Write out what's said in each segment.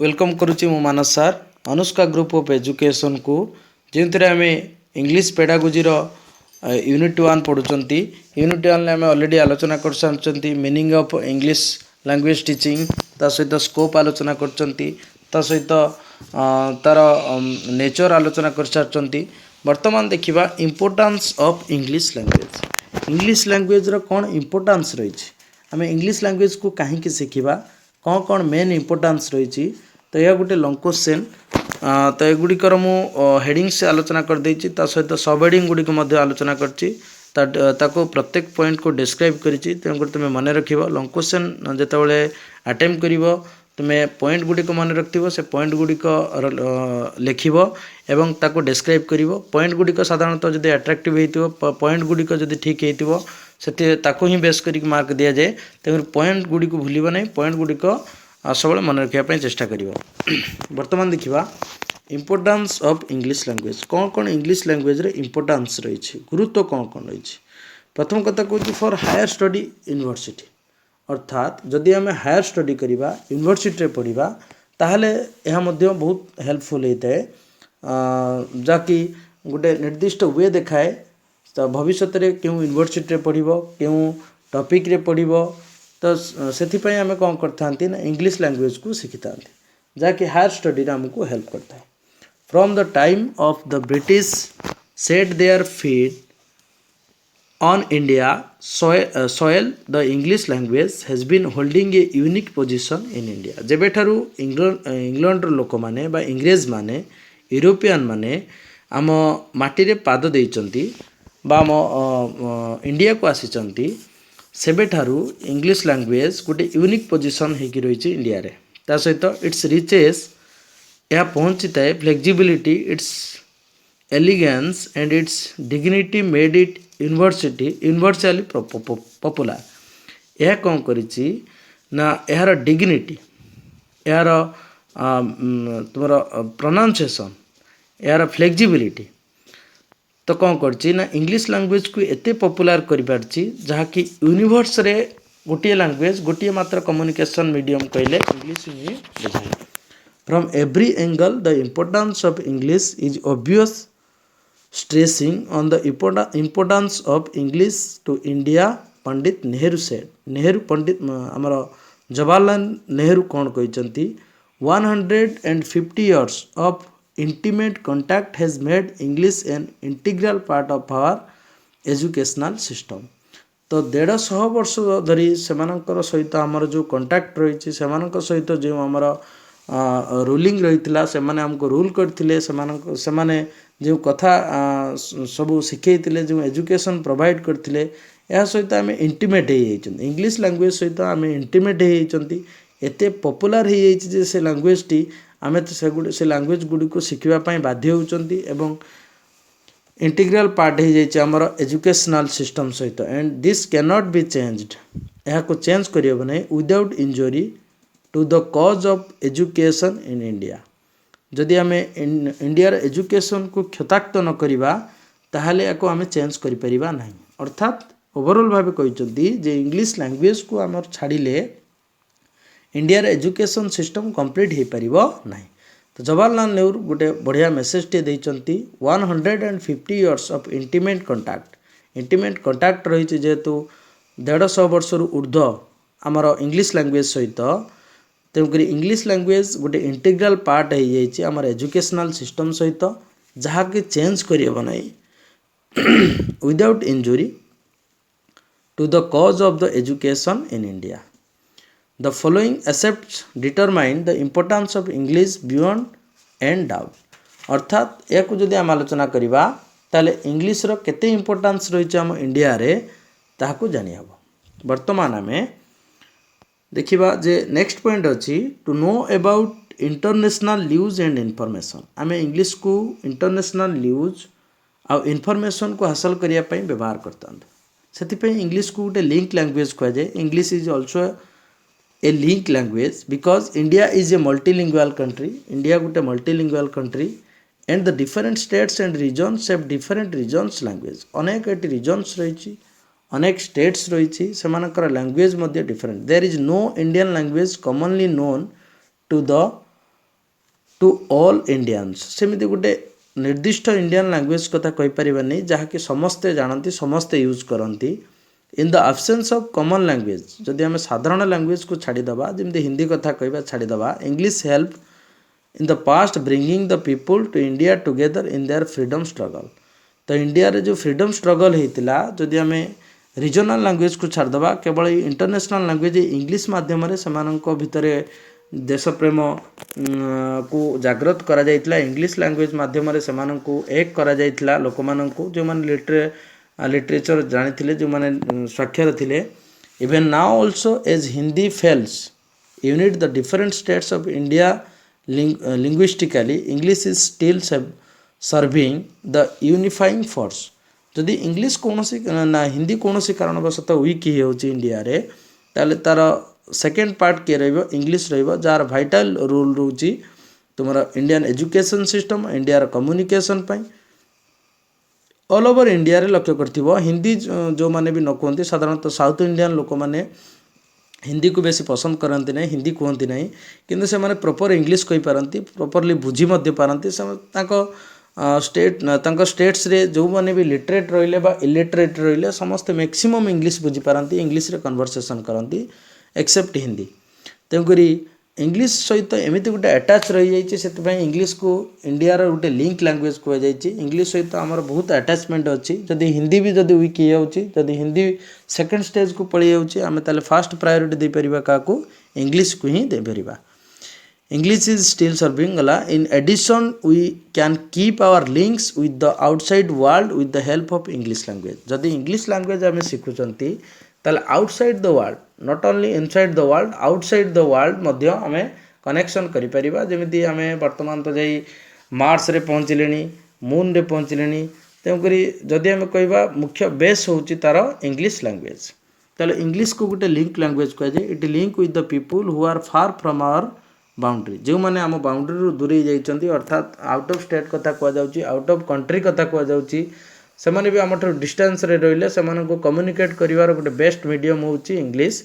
Welcome करुच्ची मु मानस सार Anushka group of education को जो आम इंग्लिश पेडागोजीर यूनिट 1 पढ़ुंट यूनिट 1 आम ऑलरेडी आलोचना कर सारी meaning of English language teaching ता सहित स्कोप आलोचना कर सहित तार नेचर आलोचना कर सारी बर्तमान देखा इम्पोर्टान्स ऑफ इंग्लिश लैंग्वेज कौन इम्पोर्टान्स रही आम इंग्लिश लैंग्वेज को कहीं शिखा कौन कौन मेन इम्पोर्टान्स रही तो यह गोटे लंग क्वेश्चन तो एगुड़िकर मु हेडिंग्स आलोचना कर देछि ता सहित सब हेडिंग गुड़िक आलोचना करछि ताको प्रत्येक पॉइंट को डिस्क्राइब करिछि तेणुकर तुम मन रख लंग क्वेश्चन जितेबाला अटेम्प्ट कर तुम्हें पॉइंट गुड़िक मन रखिथो से पॉइंट गुड़िक लिखिब एवं ताको डिस्क्राइब करिवो पॉइंट गुड़िक साधारणतः जदि अट्राक्टिव होइतिबो पॉइंट गुड़िक जदि ठीक होइतिबो सेते ताको ही बेस करिक मार्क दिया जाए तेणु पॉइंट गुड़िक भूलिबो नहीं पॉइंट गुड़िक सब मन रखापी चेष्टा कर बर्तमान देखा इम्पोर्टान्स ऑफ इंग्लिश लैंग्वेज कौन कौन इंग्लिश लैंग्वेज रे इम्पोर्टान्स रही गुरुत्व कौन कौन रही प्रथम कथा कहूँ फॉर हायर स्टडी यूनिवर्सिटी अर्थात जदि आम हायर स्टडी करवा यूनिवर्सिटी पढ़ा ताहले यह मध्य बहुत हेल्पफुल होता है जहाँकि गोटे निर्दिष्ट वे देखाए तो भविष्य में क्यों यूनिवर्सिटी पढ़ो क्यों टॉपिक रे पढ़ो तो से आम कौन करते ना इंग्लिश लैंग्वेज को शिखी था जहाँकि हायर स्टडी आमको हेल्प करता है from the time of the British set their feet on India soil the English language has been holding a unique position in India जेबे ठारू इंग्लैंड लोक माने बा इंग्रेज माने यूरोपियन माने आम माटी रे पाद देइचंती बा आम इंडिया को आसीचंती सेबे ठारू इंग्लिश लैंग्वेज गोटे यूनिक पोजिशन होगी रही इंडिया रे ता सहित इट्स रिचेस यह पहुँची थाए flexibility its elegance and its dignity made it universally popular यह कौन करिछि ना यार डिग्निटी यार तुम प्रोनाउंसिएशन यार फ्लेक्सिबिलिटी तो कौन करछि ना इंग्लिश लैंग्वेज को एते पॉपुलर कर पारछि जहाँकि यूनिवर्स रे गोटे लैंग्वेज गोटे मात्र कम्युनिकेशन मीडियम कहले इंग्लिश ही बुझाए from every angle the importance of English is obvious stressing on the importance of English to India Pandit Nehru said Nehru Pandit आमर जवाहरलाल नेहरू कौन कहते 150 years of intimate contact has made English an integral part of our educational system तो 150 वर्ष धरी सेमानकर सहित आमर जो contact रही सेमानक सहित जो आमर रूलिंग रही से आमको रूल करते से जो कथा सबू शिखई जो एजुकेशन प्रोवाइड करते यह सहित आम इंटीमेट हो इंग्लिश लैंग्वेज सहित आम इंटीमेट होती एते पॉपुलर हो से लैंग्वेज टी आम से लैंग्वेज गुड़ी को शिखापी बाध्य होती एवं इंटीग्रल पार्ट हो जाए आमर एजुकेशनल सिस्टम सहित and this can not be changed यह को चेंज करहब नहीं without injury to the cause of education in India जदि आम इंडियार एजुकेशन को क्षताक्त न करिबा ताहले याको आम चेंज करि परिबा नहीं अर्थात ओवरऑल भाव कहते जे इंग्लिश लैंग्वेज को आम छाड़िले इंडियार एजुकेशन सिस्टम कंप्लीट हो पारिबो नहीं तो जवाहरलाल नेहरू गोटे बढ़िया मेसेज टे देइचंती 150 years ऑफ इंटीमेट कंटाक्ट रही जेहेतु 150 वर्ष ऊर्ध्व आमर इंग्लिश लैंग्वेज सहित तेणुक इंग्लिश लैंग्वेज गोटे इंटीग्रल पार्ट हो जाए आम एजुकेशनल सिस्टम सहित जहाँकि चेंज करहब नहीं without injury to the cause of the education in India the following aspects determine the importance of English beyond and doubt अर्थात यह जदि आम आलोचना करवा ताले इंग्लिश रो केते इम्पोर्टेंस रही आम इंडिया रे ताहाकू जानी हबो वर्तमान आमे देखिबा जे नेक्स्ट पॉइंट अच्छी to know about international news and information आम इंग्लिश को इंटरनेशनल न्यूज आ इनफॉरमेशन को हासिल करने व्यवहार करता से इंग्लिश को गोटे लिंक लैंग्वेज कहुए English is also a link language because India is a multilingual country India गोटे multilingual country and the different states and regions have different regions language अनेक ये रिजन्स रही अनेक स्टेट्स रही से language different there is no Indian language commonly known to the to all Indians सेମିତି गोटे निर्दिष्ट इंडियन लैंग्वेज कथा कहि परिबानी जहाँकि समस्ते जानती समस्ते यूज करती in the absence of common language जदि आम साधारण लैंग्वेज को छाड़ीदबा जमी हिंदी कथा कहवा छाड़ीदबा English help in the past bringing the people to India together in their freedom struggle तो इंडिया रे जो फ्रीडम स्ट्रगल होता जदि आम रिजनल लैंग्वेज को छाड़दबा केवल इंटरनेशनल लैंग्वेज इंग्लिश माध्यम से भितर देश प्रेम को जागृत करा जाइतला इंग्लिश लैंग्वेज माध्यम से एक करा जाइतला लोक माननकु जो माने लिटरेचर जानी जो माने साक्षर थिले even now also as Hindi fails unit the different states of India linguistically English is still serving the unifying force जदि इंग्लिश कौन ना हिंदी कौन कारणवशत वीक हो इंडिया रे ताले तार सेकेंड पार्ट किए इंग्लिश जार भाइटाल रोल रोची तुम Indian education system India communication all over India रे लक्ष्य कर हिंदी जो माने भी न कहते साधारणतः साउथ इंडियन लोक मैंने हिंदी को बेसी पसंद करती ना हिंदी कहती ना किंतु से प्रॉपर इंग्लिश कही पारती प्रॉपरली बुझी पारती स्टेट्स रे जो माने भी लिटरेट रहिले बा इलिटरेट रहिले समस्त मैक्सिमम इंग्लिश बुझी पारती इंग्लिश रे कन्वर्सेशन करती एक्सेप्ट हिंदी तेणुकरी इंग्लिश सहित एमती गोटे अटैच रही जाइए इंग्लिश को इंडिया गोटे लिंक लैंग्वेज कहुई इंग्लिश सहित आमर बहुत अटैचमेंट अच्छी जदि हिंदी भी जदि वीक हो हिंदी सेकेंड स्टेज को पड़ी जाऊँगी ताले फास्ट प्रायोरिटी दे पारिबा काकू इंग्लिश को ही दे पारिबा इंग्लिश इज स्टिल सर्विंग गला in addition we can keep our links with the outside world with the help of English language जदि इंग्लिश लैंग्वेज आम शिखुंती ताले outside the world not only inside the world outside the world मध्य आम connection करिपरिबा जेमिति आम वर्तमान तो जाई मार्स रे पहुँचले मून रे पहुँचले तेणुकरी जदि आम कहवा मुख्य बेस होची तार इंग्लिश लैंग्वेज ताले इंग्लिश को गोटे लिंक लैंग्वेज कहुए it link with the people who are far from our boundary जो मैंने आम बाउंड्री रू दूरे जाइछंती अर्थात आउट ऑफ स्टेट कथा कहुई आउट ऑफ कंट्री कथा कहुई से माने भी आम डिस्टेंस रे रहिले से को कम्युनिकेट करिवार गोटे बेस्ट मीडियम होची English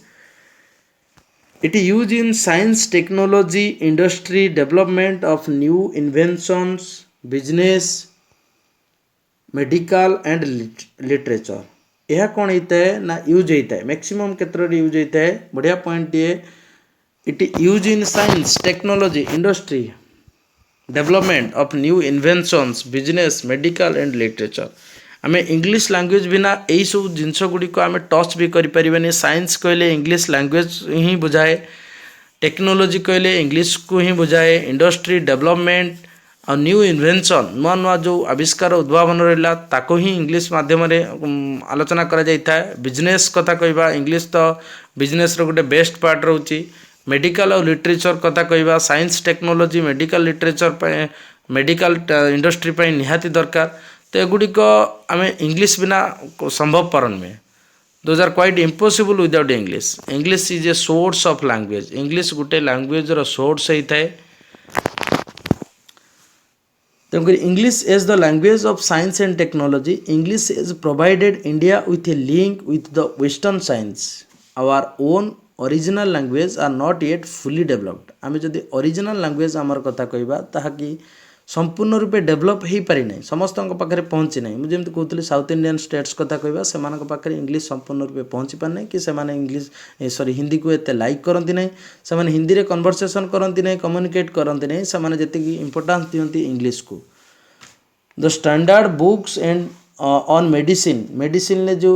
it use in science technology industry development of new inventions business medical and literature यह कौन होता है ना यूज होता है मैक्सिमम क्षेत्र में यूज होता है बढ़िया पॉइंट ये it use in science technology industry development of new inventions business medical and literature आम इंग्लिश लैंग्वेज बिना यही सब जिनस गुड़िक आम टच भी करें साइंस कहले इंग्लिश लैंग्वेज ही बुझाए टेक्नोलॉजी कहले इंग्लिश को ही बुझाए इंडस्ट्री डेवलपमेंट और न्यू इन्वेंशन नुआ नुआ जो आविष्कार उद्भावन रहा ताको ही इंग्लिश माध्यम आलोचना करा जाता है बिजनेस कथा कहवा इंग्लिश तो बिजनेस रो गोटे बेस्ट पार्ट रोची मेडिकल और लिटरेचर कथा कहवा science technology medical literature medical industry पर निहाती दरकार तो एगुड़िक आम इंग्लिश बिना संभव पर नुहे those are quite impossible without English English is a source of language English गोटे लैंग्वेज रो सोर्स होता है तेणुक English as the language of science and technology English is provided India with a link with the western science our own original language are not yet fully developed आम जदि original language आमर कथा कहवा ताकि संपूर्ण रूपे डेवलप हो पारि ना समस्त पाखे पहुँची ना मुझे कहती साउथ इंडियन स्टेट्स कथा कहवा से पाखे इंग्लिश संपूर्ण रूपे पहुँची पार ना कि इंग्लिश सॉरी हिंदी को एत लाइक करती ना से हिंदी रे कन्वर्सेशन करती ना कम्युनिकेट करती ना से जी इंपोर्टान्स दिखती इंग्लिश को the standard books and on medicine medicine ने जो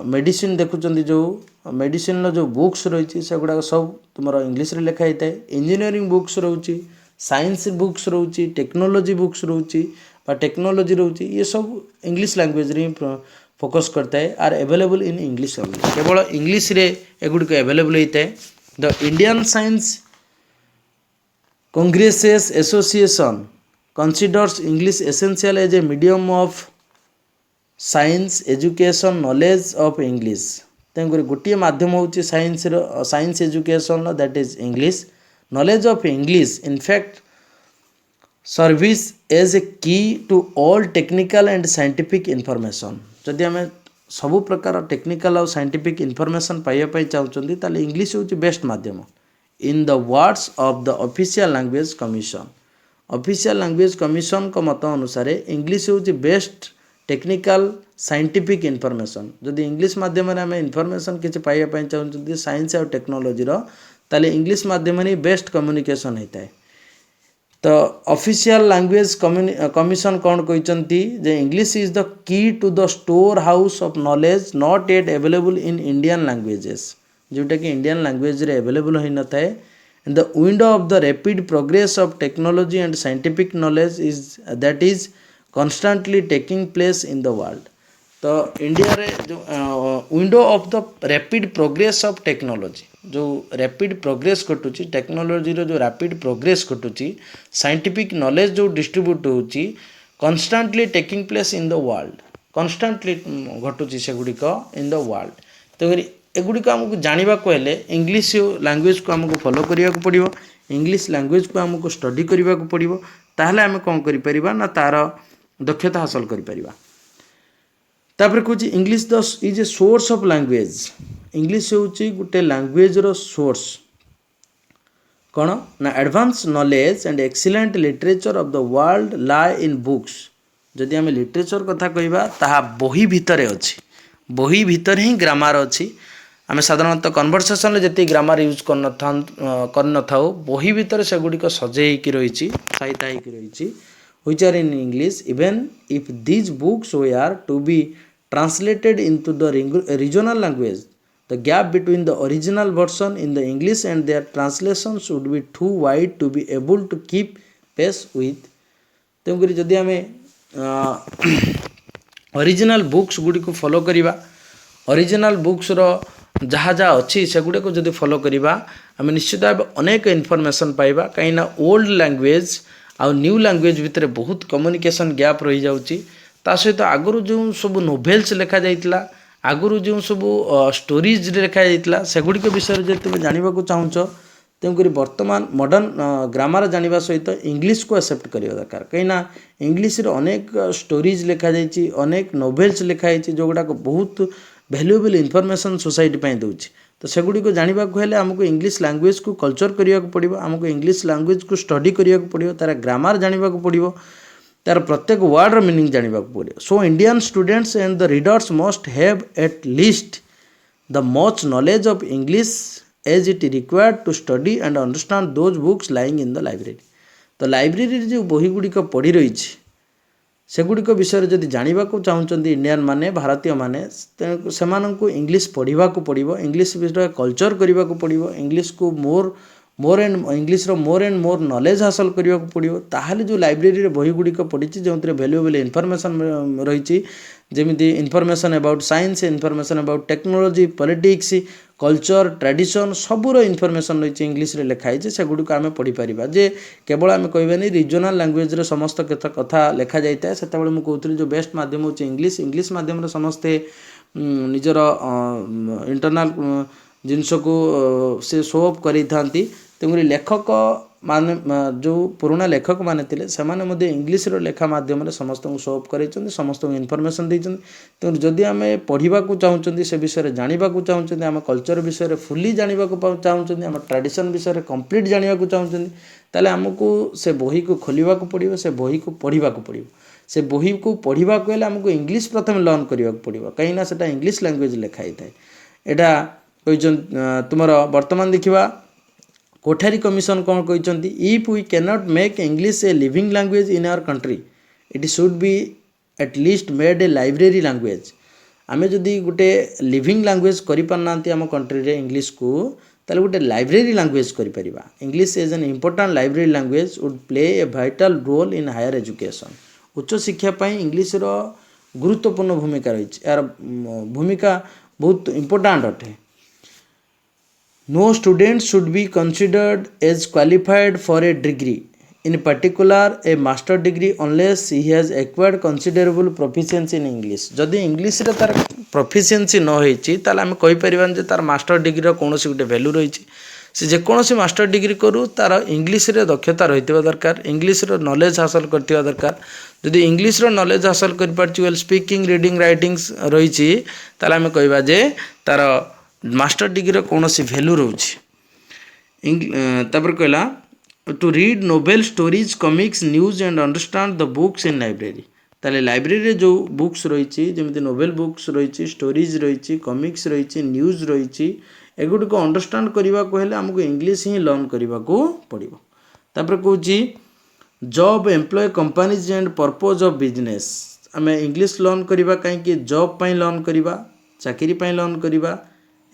मेडिसिन देखुं जो मेडिसिन जो बुक्स रही से गुड़ाक सब तुम इंग्लिश रे लिखा होता है इंजीनियरिंग बुक्स रोची साइंस बुक्स रोची टेक्नोलॉजी बुक्स रोची टेक्नोलॉजी रोची ये सब इंग्लिश लैंग्वेज रे फोकस करता है आर अवेलेबल इन इंग्लिश केवल इंग्लिश रे एगुड़िक अवेलेबल होता है the Indian science congresses association considers English essential as a medium of science education knowledge of English तेणुक गोटे मध्यम हूँ science education that is English knowledge of English in fact serves as a key to all technical and scientific information जदि आम सबु प्रकार technical और scientific information पाइबा चाहते ताले इंग्लिश हूँ बेस्ट माध्यम इन the words of the official language commission official language commission को मत अनुसार इंग्लिश हूँ बेस्ट टेक्निकल साइंटिफिक इनफॉरमेशन जदि इंग्लिश माध्यम आम इनफॉरमेशन किसी पाइबा चाहते साइंस और टेक्नोलोजी ताले इंग्लिश माध्यम ही बेस्ट कम्युनिकेशन होता है। तो ऑफिशियल लैंग्वेज कमिशन कौन कहते जे English is the key to the store house of knowledge not yet available in Indian languages जोटा कि इंडियन लैंग्वेज रे अवेलेबल हो न थाए। And the window of the rapid progress of technology and scientific knowledge is that is constantly taking place in the world। तो India रे जो window of the rapid progress of technology जो rapid progress घटुची technology रो जो rapid progress घटुची scientific knowledge जो distribute होची constantly taking place in the world constantly घटुची से गुडिक इन द वर्ल्ड। तो एगुड़िक आमको जानवा हेले इंग्लिश लैंग्वेज को आमको फॉलो करने को पड़ो इंग्लिश लैंग्वेज को आमको स्टडी करने को पड़ो ताहले आम कौन करिपरिबा ना तार दक्षता हासिल करिपरिबा। तापर कहूँ English the is a source of language English होची गोटे लैंग्वेज रो सोर्स कौन ना advance knowledge and excellent literature of the world lie in books. जदि आम लिटरेचर कथा कहबा ताहा बही भितर अच्छी बही भितर ही ग्रामर अच्छी आम साधारणतः कन्वर्सेसन जी ग्रामर यूज कर थाउ बही भितर से गुड़िक सजेक रही साइता रही which are in English even if these books were to be translated into the regional language the gap between the original version in the English and their translations would be too wide to be able to keep pace with। तेणुक जदि आम original books Gudi को follow करिबा original books रो जहाँ जहाँ अच्छी से गुड़े को जदि फॉलो करिबा आम निश्चित भाव अनेक इनफॉरमेशन पाइबा कहीं ओल्ड लैंग्वेज आ न्यू लैंग्वेज भितर बहुत कम्युनिकेशन गैप रही जाउची। ता सहित आगुरु जो सब नोवेल्स लिखा जाइतला आगुरु जो सब स्टोरीज लिखा जाइतला सेगुड़िक विषय जे तुम जानवा चाहूच तेणुक बर्तमान मॉडर्न ग्रामर जानवा सहित इंग्लिश को एक्सेप्ट करिया दरकार कहीं इंग्लिश रे अनेक स्टोरीज लिखा जाइची अनेक नोवेल्स लिखाई जो गुड़ाक बहुत वैल्यूएबल इनफॉरमेशन सोसाइटी पे दूची। तो सेगुड़ी जानवा हेले आमको इंग्लिश लैंग्वेज को कल्चर करने को पड़ो आमको इंग्लिश लैंग्वेज को स्टडी करने को पड़ो तार ग्रामर जानवा पड़ो तार प्रत्येक वर्ड मीनिंग जानवा पड़ो। So Indian students and the readers must have at least the much knowledge of English as it required to study and understand those books lying in the library. तो library जो बही गुड़िक पढ़ी रही सेगुड़िक विषय जदि जानवा चाहते इंडियन माने भारतीय माने से इंग्लिश पढ़ा पड़ो इंग्लिश विषय कल्चर करने को पड़ो इंग्लिश को more and English more and more knowledge हासिल करने को पड़ो ताहले जो लाइब्रेरी बही गुड़िक पढ़ी जो वैल्यूएबल इनफॉरमेशन रही जमी information about science information about technology politics culture tradition Saboor information रही इंग्लिश रे लिखाई से गुड़िक आम पढ़ी पारिबा जे केवल आम कहबानी रिजनल लैंग्वेज रे समस्त कथा लिखा जाए से मुझे कहती जो बेस्ट माध्यम होची इंग्लिश इंग्लिश माध्यम समस्ते निजर इंटरनाल जिनस को से शो अप करें तेणुक लेखक मान जो पुराणा लेखक माने थिले सेमाने मध्य इंग्लिश रो लेखा माध्यम समस्त को शो अप कर समस्त इनफॉरमेशन देते तेणु जदि आम पढ़ा चाहते से विषय जानवा चाहते आम कल्चर विषय फुली जानवा चाहते आम ट्रेडिशन विषय कंप्लीट जानवा चाहते ताले आमको से बही को खोलवा पड़ो से बही को पढ़ा पड़ो से बही को पढ़ा हेल्ले आमको इंग्लिश प्रथम लर्न करने को पड़ो कहीं से इंग्लिश लैंग्वेज लिखाई थाए यहाँ कही तुम बर्तमान देखा कोठारी कमिशन कौन कहते if we cannot make English a living language in our country it should be at least made a library language. आम जदि गोटे लिविंग लैंग्वेज करना आम कंट्री रे इंग्लिश को ताले गोटे लाइब्रेरी लैंग्वेज करिपर English as an important library language would play a vital role in higher education. उच्च शिक्षा इंग्लिश रो गुरुत्वपूर्ण भूमिका रही यार भूमिका बहुत इम्पोर्टाट अटे। No student should be considered as qualified for a degree, in particular a master degree, unless he has acquired considerable proficiency in English। जदि English रे तार proficiency न होइछि ताले हम कहि परिबान जे तार मास्टर डिग्री रो कोनोसी गुटे वैल्यू रहिछि से जे कोनोसी मास्टर डिग्री करू तार इंग्लिश रे दक्षता रहितबा दरकार इंग्लिश रो नॉलेज हासिल करथिबा दरकार। जदि इंग्लिश रो नॉलेज हासिल करि पारछि वेल स्पीकिंग रीडिंग राइटिंग्स रहिछि ताले हम कहिबा जे तार मास्टर डिग्री कौन सी भैल्यू रोचे। कहला to read novel stories comics news and understand the books in library ताले लाइब्रेरी जो बुक्स रही जमी नोवेल बुक्स रही स्टोरीज रही कमिक्स रही न्यूज रही एगुड़ी अंडरस्टैंड करने को हेले आमको इंग्लिश ही लर्न करने को पड़ो तापर कौच job employ companies and purpose of business आम इंग्लिश लर्न करवा कहीं जॉब पर लर्न करवा चाकरी लर्न करवा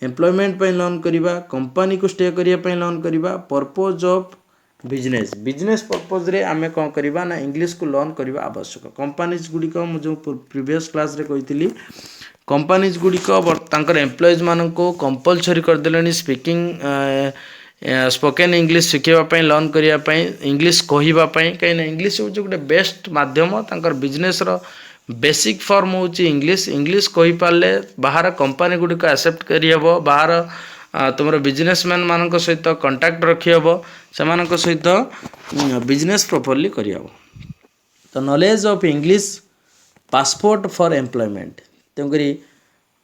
एम्प्लॉयमेंट लर्न करवा कंपनी को स्टे करने लर्न करवा purpose of business business purpose रे आमे कौन करवा ना इंग्लिश को लर्न करवा आवश्यक कंपनीज गुड़िक मुझे प्रीवियस क्लास रे कही कंपनीज गुड़िक तांकर एम्प्लॉयज मान को कंपलसरी करदे स्पीकिंग स्पोकन इंग्लिश शिखापी लर्न करने इंग्लिश कहवाई कहीं इंग्लिश हूँ गोटे बेस्ट माध्यम तांकर बिजनेस रो बेसिक फॉर्म हूँ इंग्लिश इंग्लिश कही पारे बाहर कंपनी गुड़िक एक्सेप्ट करहब बाहर तुम बिजनेसमैन मान सहित कंटाक्ट रखीहब से सहित बिजनेस प्रॉपर्ली करहब तो knowledge of English passport for employment तेणुक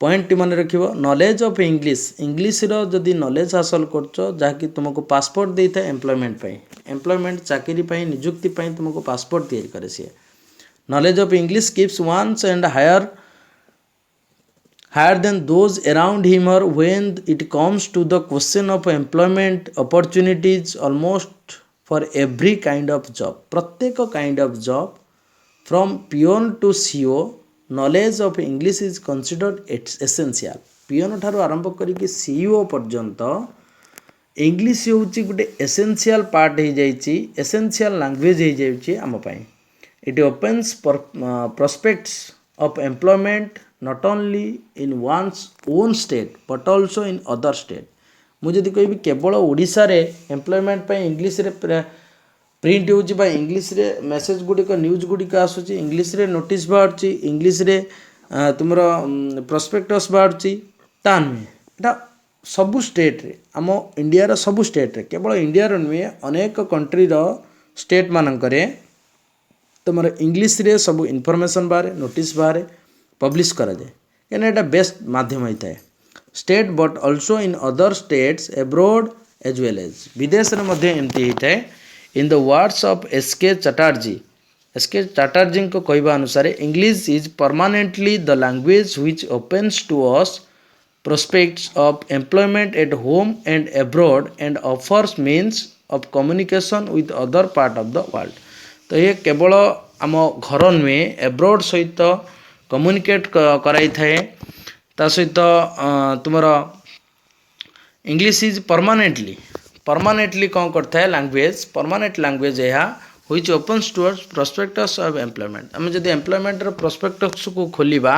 पॉइंट मन रख नॉलेज ऑफ इंग्लिश इंग्लिश जदि नॉलेज हासिल कर तुमको पासपोर्ट दे था एम्प्लॉयमेंट चाकरी निजुक्ति तुमको पासपोर्ट तैयारी करे सी knowledge of English keeps one's head higher than those around him or when it comes to the question of employment opportunities almost for every kind of job प्रत्येक kind of job from peon to CEO knowledge of English is considered essential peon ठारू आरंभ करिक CEO पर्यंत English होची गोटे essential part हो जाइए essential language हो जाइए आम पाई it opens prospects of employment not only in one's own state but also in other state मुझे कह केवल ओडिशा रे एम्प्लॉयमेंट इंग्लिश रे प्रिंट हो इंग्लिश रे मेसेज गुड़िक न्यूज गुड़िक आसूँ इंग्लिश रे नोटिस बाहर इंग्लिश रे तुम प्रोस्पेक्टस बाहर ता नुहे यहाँ सबू स्टेट रे आम इंडिया रो सबू स्टेट रे केवल इंडिया रो नुहे अनेक कंट्री रो स्टेट मानकरे तुम इंग्लिश रे सब इनफॉरमेशन बाहर नोटिस बाहर पब्लिश करा जाए कहीं यहाँ बेस्ट माध्यम होता है state but also in other states abroad as well as विदेश में एमती होता है in the words of S K. Chatterjee को कहवा अनुसार English is permanently the language which opens to us prospects of employment at home and abroad and offers means of communication with other part of the world तो ये केवल आम घर नुहे abroad सहित कम्युनिकेट कराई थाए ता सहित तुमर इंग्लिश इज परमानेंटली कौन करता है लैंग्वेज परमानेंट लैंग्वेज यह which opens towards prospectus of employment आम जब एम्प्लॉयमेंट प्रोस्पेक्टस को खोलिबा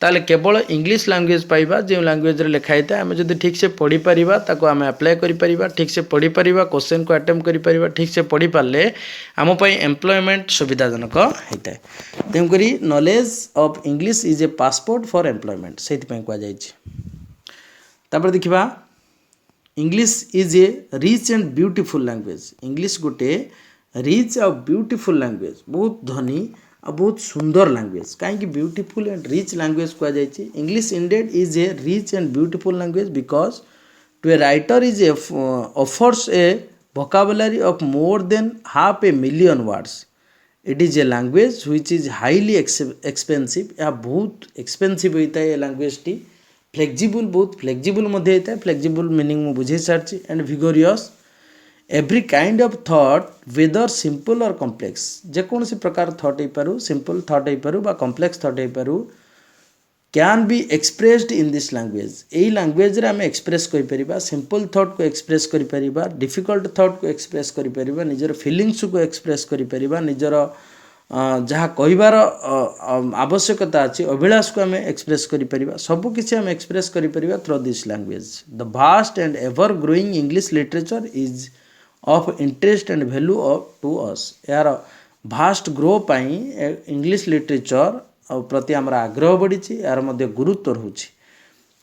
ताले केवल इंग्लिश लैंग्वेज पाइबा जो लैंग्वेज रे लिखाई था आम जब ठीक से पढ़ी पारिबा ताको आम अप्लाई करि परिबा ठीक से पढ़ी पारिबा क्वेश्चन को अटेम्प्ट करि परिबा ठीक से पढ़ी पारले आम पई एम्प्लॉयमेंट सुविधाजनक होता है तेणुकरी knowledge of English is a passport for employment से कह जापर देखा English is a rich and beautiful language English गोटे रिच और ब्यूटीफुल लैंग्वेज बहुत धनी आ बहुत सुंदर लैंग्वेज कहीं ब्यूटीफुल एंड रिच लैंग्वेज कह जाए English indeed is a rich and beautiful language because to a writer is a offers a vocabulary of more than 500,000 words it is a language which is highly expensive यह बहुत expensive होता है ये language टी flexible बहुत flexible होता है flexible meaning मुझे बुझे सारी and vigorous every kind of thought whether simple और कॉम्प्लेक्स जेकोसी प्रकार थॉट हो पारू सिंपल थॉट हो पारू बा कॉम्प्लेक्स थॉट हो Paru can be expressed in this language यही लैंग्वेज रे आम एक्सप्रेस कर सिंपल थॉट को एक्सप्रेस कर डिफिकल्ट थॉट को एक्सप्रेस कर निजर फीलिंग्स को एक्सप्रेस कर निजर जहाँ कहबार आवश्यकता अच्छी अभिलाष को आम एक्सप्रेस कर सबकि आम एक्सप्रेस कर through this language the vast and ever growing English literature is of interest and value to us यार भास्ट ग्रो पाई इंग्लिश लिटरेचर प्रति आमर आग्रह बढ़ी यार गुरुत्व रोचे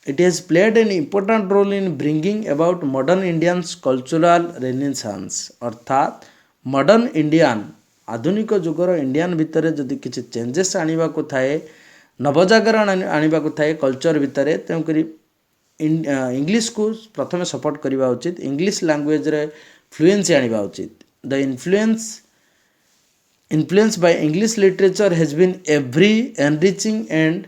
it has played an important role in bringing about modern Indians cultural renaissance अर्थात मॉडर्न इंडियन आधुनिक जुगर इंडियन भितर जदि किसी चेंजेस आने को थाए नवजागरण आने को थाए कल्चर भितर तेणुक इंग्लिश को प्रथम सपोर्ट करवा उचित इंग्लिश लैंग्वेज रे फ्लुएंसी आने उचित the influence by English literature has been every enriching and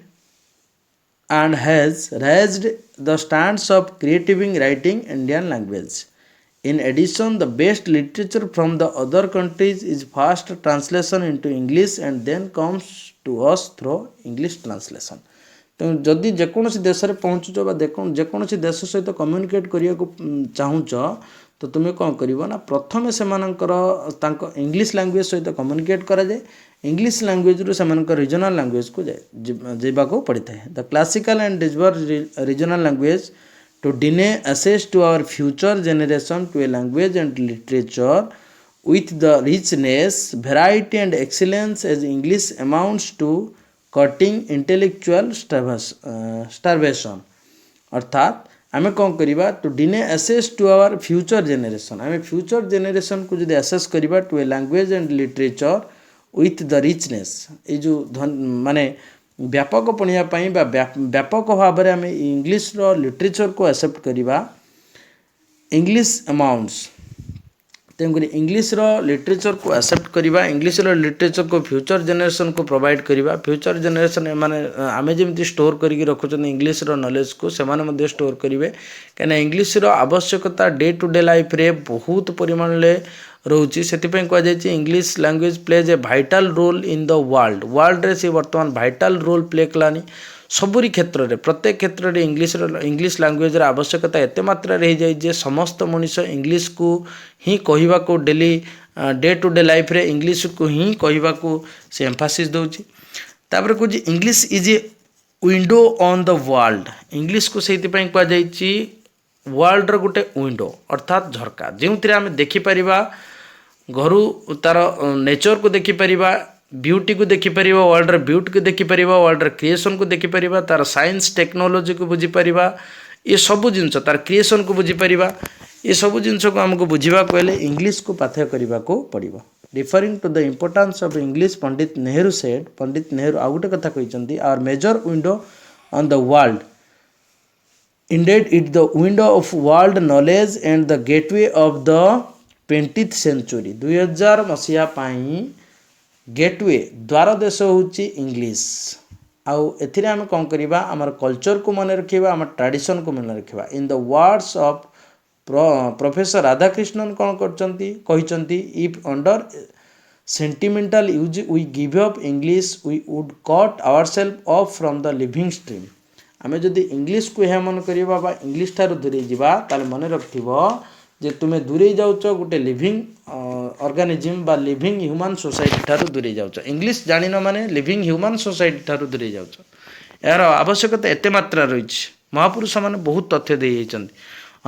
has raised the standards of creative writing Indian language. In addition, the best literature from the other countries is fast translation into English and then comes to us through English translation. ତେଣୁ ଯଦି ଯେକୌଣସି ଦେଶରେ ପହଞ୍ଚୁଛ ବା ଯେକୌଣସି ଦେଶ ସହିତ communicate କରିବାକୁ ଚାହୁଁଛ ତ ତୁମେ କ'ଣ କରିବ ନା ପ୍ରଥମେ ସେମାନଙ୍କର ତାଙ୍କ ଇଂଲିଶ ଲାଙ୍ଗୁଏଜ ସହିତ କମ୍ୟୁନିକେଟ୍ କରାଯାଏ ଇଂଲିଶ ଲାଙ୍ଗୁଏଜରୁ ସେମାନଙ୍କ ରିଜନାଲ୍ ଲାଙ୍ଗୁଏଜକୁ ଯିବାକୁ ପଡ଼ିଥାଏ the classical and disbar regional language to deny access to our future generation to a language and literature with the richness, variety and excellence as English amounts to cutting intellectual starvation. अर्थात आमे कौन करिबा to deny access to our future generation. आमे future generation को जदि access करिबा to a language and literature with the richness. ये जो माने व्यापक पढ़िया व्यापक भाव में आम इंग्लीश लिटरेचर को एक्सेप्ट करवा इंग्लीश अमाउंट्स तेणुक इंग्लीश लिटरेचर को एक्सेप्ट करवा इंग्लीश लिटरेचर को फ्यूचर जनरेशन को प्रोवाइड करवा फ्यूचर जनरेशन माने आमे जमी स्टोर करके रखुं इंग्लीश नॉलेज को से स्टोर करेंगे कहीं इंग्लीश आवश्यकता डे टू डे लाइफ रे बहुत परिमाण रोचे से कहुई English language plays a vital role in the world रे से बर्तमान भाइटाल रोल प्ले कलानी सबुरी क्षेत्र में प्रत्येक क्षेत्र में इंग्लीश लैंग्वेज आवश्यकता एत मात्रा हो जाए समस्त मनीष इंग्लीश को ही कहवा को daily day to day life रे इंग्लीश को ही कहवा को से एम्फासिस दूसरी तापर कह English is a window on the world English को से कहुई वर्ल्ड गोटे विंडो अर्थात झरका जो आम देखिपर घर तार नेचर को देखिपर ब्यूटी को देखिपर वर्ल्ड ब्यूटी को देखिपर वर्ल्ड क्रिएशन को देखिपर तार साइंस टेक्नोलोजी को बुझीपर ये सबू जिनस तार क्रिएशन को बुझीपर ये सबू जिनस को आमको बुझा कहले इंग्लीश को पाथ्य करने को पड़ो referring to the importance of English Pandit Nehru said Pandit Nehru आउ गोटे कथा कहते our major window on the world Indeed, it the window of world knowledge and the gateway of the 20th century. 2000 मसीहा पाई गेटवे द्वार देश होची इंग्लिश आउ एथिरे आम कौन करवा आमर कल्चर को मन रखा आम ट्रेडिशन को मन रखा in the words of professor Radhakrishnan कौन कहते if under sentimental use we give up English we would cut our self off from the living stream आमे जदि इंग्लिश को यह मन करवा इंग्लिश ठार दूरे जावा ताल मन रखिब जे तुम्हें दूरे जाउच गोटे लिविंग ऑर्गेनिज्म बा लिविंग ह्यूमन सोसाइटी ठार दूरे जाउच इंग्लिश जानिन माने लिविंग ह्यूमन सोसाइटी ठार दूरे जाउच यार आवश्यकता एते मात्रा रही महापुरुष माने बहुत तथ्य दे जाइछन्ति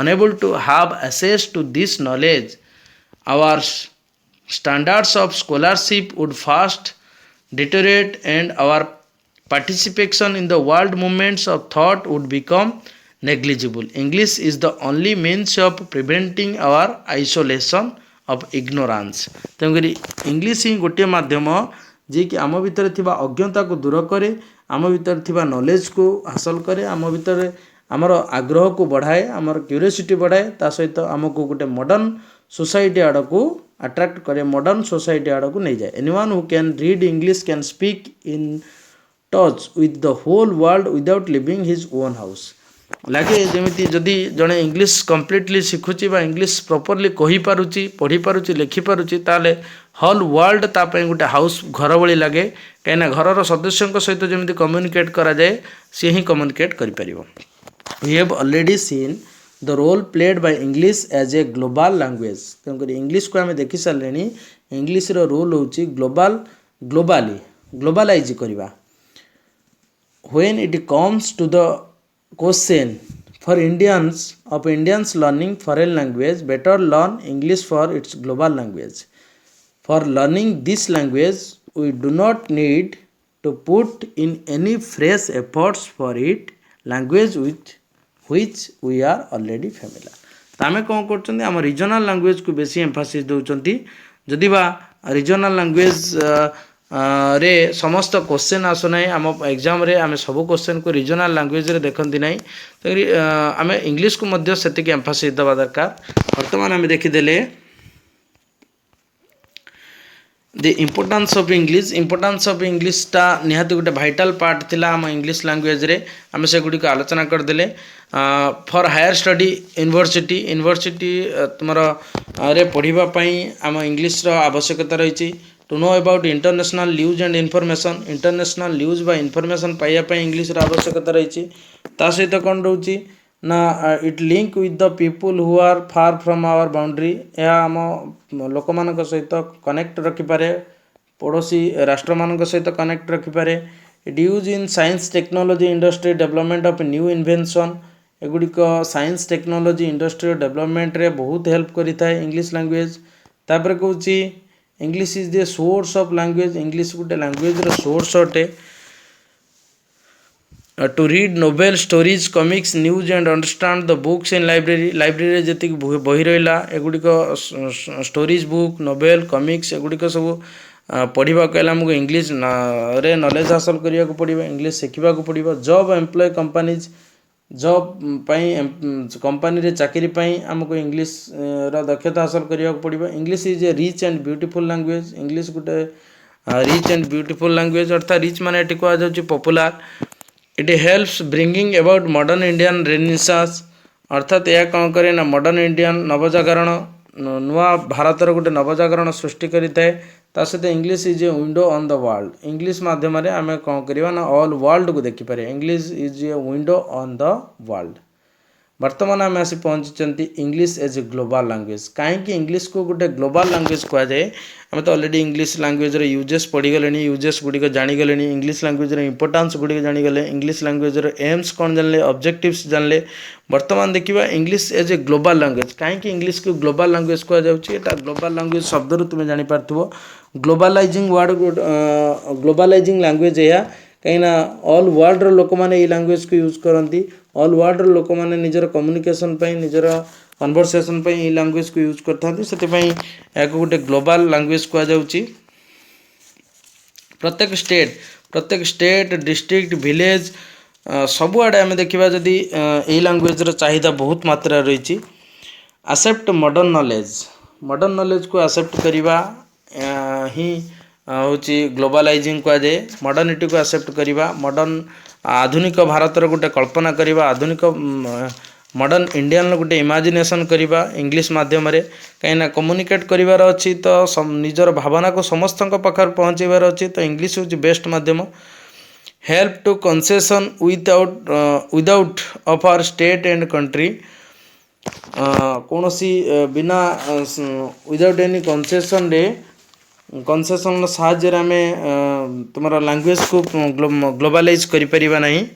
enable to have access to this knowledge our standards of scholarship would fast deteriorate and our participation in the world movements of thought would become negligible. English is the only means of preventing our isolation of ignorance. तेणुकरी English ही गोटे माध्यम जी कि आम भितर थिबा अज्ञता को दूर करे आम भितर थिबा नॉलेज को हासिल करे आम भितर आमर आग्रह को बढ़ाए आमर क्यूरियोसिटी बढ़ाए ता सहित आमको गोटे मॉडर्न सोसाइटी आड़ को अट्रैक्ट करे मॉडर्न सोसाइटी आड़ को नहीं जाए anyone who can read English can speak in touch with the whole world without living his own house लगे जमी जदि जड़े इंग्लिश कम्प्लीटली शिखुची इंग्लिश प्रॉपरली कही पारुची पढ़ी पारुची लिखि पारुची ताले होल वर्ल्ड तापाई गोटे हाउस घर भली लगे कहीं घरर सदस्यों सहित जमी कम्युनिकेट करा जाए सी ही कम्युनिकेट कर पारिबो we have already seen the role played by English as a global language तेणुक इंग्लिश को आम देखी सारे इंग्लिश रोल होची ग्लोबलाइज करवा when it comes to the question for Indians learning foreign language better learn English for its global language for learning this language we do not need to put in any fresh efforts for it language with which we are already familiar Tame कौन करछन्ती हम regional language को बेसी एम्फासिस दउछन्ती जदि बा regional language रे समस्त question आसुना आम exam रे आम सब क्वेश्चन को रीजनल लैंग्वेज रे देखती ना तो आम इंग्लिश को मध्य सेतिक एम्फासिस देवा दरकार बर्तमान आम देखीदे द इम्पोर्टान्स ऑफ इंग्लिश टा निहाती गोटे भाइटाल पार्ट थिला आम इंग्लिश लैंग्वेज रे आम से गुडी आलोचना करदेले फॉर हायर स्टडी यूनिवर्सिटी तुमर रे पढ़िबा पई आम इंग्लिश रो आवश्यकता रही to know about international news and international news बा इनफॉरमेशन पाइबा पई इंग्लिश रो आवश्यकता रही ता सहित कौन रोची ना it link with the people who are far from our boundary यह आम लोक मान सहित कनेक्ट रखिपारे पड़ोसी राष्ट्र मान सहित कनेक्ट रखिपारे it use in science technology industry development of new invention एगुड़िक साइंस टेक्नोलॉजी इंडस्ट्री डेवलपमेंट रे बहुत हेल्प करिथाए इंग्लिश लैंग्वेज तापर कहूँ English is the source of language English गोटे लैंग्वेज रो सोर्स अटे to read novel stories comics news and understand the books in library जति बही रहा एगुड़िक स्टोरीज बुक नोवेल कमिक्स एगुड़िक सब पढ़ा कहले आमको इंग्लिश रे नॉलेज हासिल करने को पड़ो इंग्लिश शिखा पड़ो job employ companies job company रे चाकरी आमको इंग्लिश रो दक्षता हासिल करने को पड़ो English is a rich and beautiful language English गोटे रिच एंड ब्यूटीफुल लैंग्वेज अर्थात रिच माने एटी कह जाउची popular it helps bringing about modern Indian renaissance अर्थात यह कौन करे ना मॉडर्न इंडियन नवजागरण नुआ भारतर गोटे नवजागरण सृष्टि करिथाए ता सहित English is a window on the world English माध्यम आम कौन करवा ना ऑल वर्ल्ड को देखिपारे English is a window on the world वर्तमान आम आसी पहुँची English as a global language कहीं इंग्लिश को गोटे ग्लोबल लैंग्वेज कह जाए आम तो ऑलरेडी इंग्लिश लैंग्वेज यूजेस पढ़ीगले यूजेस गुड़िक जानीगले इंग्लिश लैंग्वेज इंपोर्टान्स गुड़िक जानीगले इंग्लिश लैंग्वेज एम्स कौन जानले ऑब्जेक्टिव्स जानले वर्तमान देखा English as a global language कहीं इंग्लिश को ग्लोबल लैंग्वेज कह जाए ग्लोबल लैंग्वेज शब्द तुम जापार ग्लोबलाइजिंग वर्ड ग्लोबलाइजिंग लैंग्वेज यह कहीं ऑल वर्ल्ड लोक मैंने लैंग्वेज को यूज करती ऑल वर्ल्ड लोक मैंने निजर कम्युनिकेशन निजर कन्वर्सेशन ये लैंग्वेज को यूज करते से गोटे ग्लोबल लैंग्वेज कह जाउची प्रत्येक स्टेट डिस्ट्रिक्ट विलेज सबुआड़े आम देखा जदि यही लैंग्वेज चाहिदा बहुत मात्रा रही एक्सेप्ट मॉडर्न नॉलेज को एक्सेप्ट करवा ही हूँ ग्लोबलाइजिंग कह जाए मॉडर्निटी को एक्सेप्ट करवा मॉडर्न आधुनिक भारतर गोटे कल्पना करवा आधुनिक मॉडर्न इंडियन गोटे इमेजिनेशन करवा इंग्लिश माध्यम कहीं कम्युनिकेट करार अच्छी तो निजर भावना को समस्त पाखे पहुँचार अच्छी तो इंग्लिश हूँ बेस्ट माध्यम help to concession without of our state and country कौन सी बिना विदाउट एनी कंसेशन साहाय्य आम तुम लैंग्वेज को ग्लोबलाइज करिपरिबा नहीं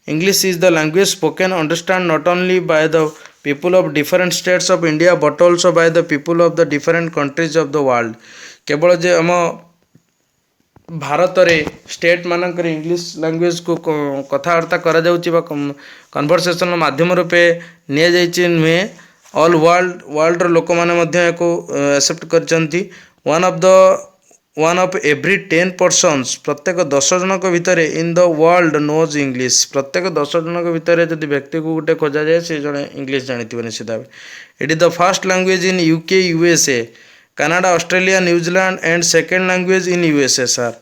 English is the language spoken understand not only by the people of different states of India but also by the people of the different countries of the world केवल जे आम भारत रे state मानक English language को कथबार्ता करा जाउची बा conversation माध्यम रूपे निया जाइछि नुहे ऑल वर्ल्ड लोक माने मध्य को एक्सेप्ट करचंती वन ऑफ एवरी 10 पर्सन्स प्रत्येक 10 जनक भितर in the world knows English प्रत्येक 10 जनक भितर जदि व्यक्ति को गोटे खोजा जाए से जड़े इंग्लिश जानी निश्चित भाव it is the first language in UK USA Canada Australia New Zealand and second language in USSR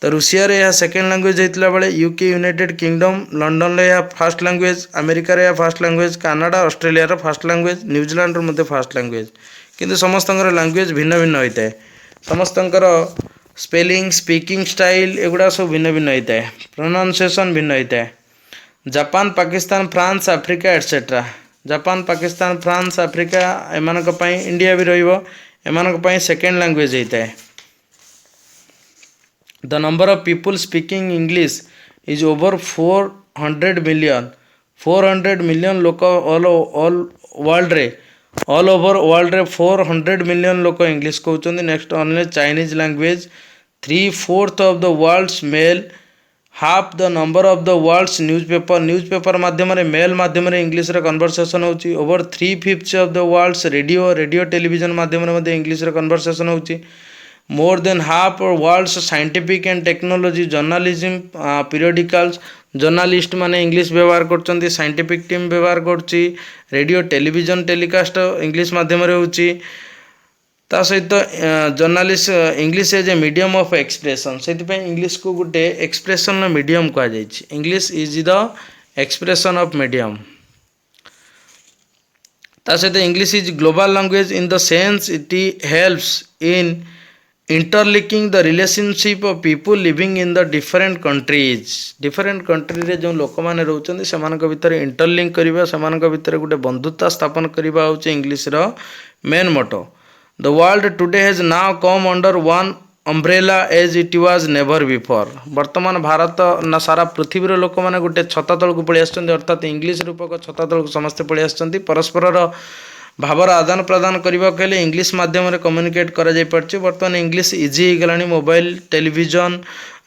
तो रूसिया रे यह सेकेंड लैंग्वेज होता बेले यूके यूनाइटेड किंगडम लंडन रे यह फर्स्ट लैंग्वेज अमेरिका रे यह first language Canada Australia row first language New Zealand रो मध्य first language किंतु समस्त लैंग्वेज भिन्न भिन्न होता है समस्त स्पेलिंग स्पीकिंग स्टाइल एगुड़ा सब भिन्न भिन्न होता है प्रोनाउंसिएशन भिन्न होता है Japan Pakistan France Africa etcetera Japan Pakistan France Africa एमान इंडिया भी रही सेकेंड लैंग्वेज होता है the number of people speaking English is over 400 million लोक ऑल वर्ल्ड रे ऑल ओवर वर्ल्ड रे 400 मिलियन लोक इंग्लिश कहते next only Chinese language 3/4 of the world's mail half the number of the world's newspaper माध्यम mail माध्यम English रे conversation होची over 3/5 of the world's radio television माध्यम English रे कन्वर्सेशन होची more than half world's scientific and technology journalism periodicals journalist माने English व्यवहार करचंती साइंटिफिक टीम व्यवहार करची रेडियो टेलीविजन टेलीकास्ट इंग्लिश माध्यम रे होची ता सहित journalist English as a medium of expression से इंग्लीश को गोटे एक्सप्रेशन मीडियम कह English is the expression of medium ता सहित English is global language in the sense it helps in interlinking the relationship of people living in the different country रे जो लोक मैंने रोचंदी सेमानक भितर इंटरलिंक करबा सेमानक भितर गोटे बंधुता स्थापन करबा होचे इंग्लीश रो main motto the world today has now come under one umbrella as it was never before वर्तमान भारत ना सारा पृथ्वीर लोक मैंने गोटे छता तल को पलि आछंती अर्थात इंग्लीश रूपक छता तल को समस्ते पलि आछंती परस्पर भावर आदान प्रदान करने के लिए इंग्लीश माध्यम कम्युनिकेट करा जाय पारछि वर्तमान इंग्लीश इजी हो गलानी मोबाइल टेलीविजन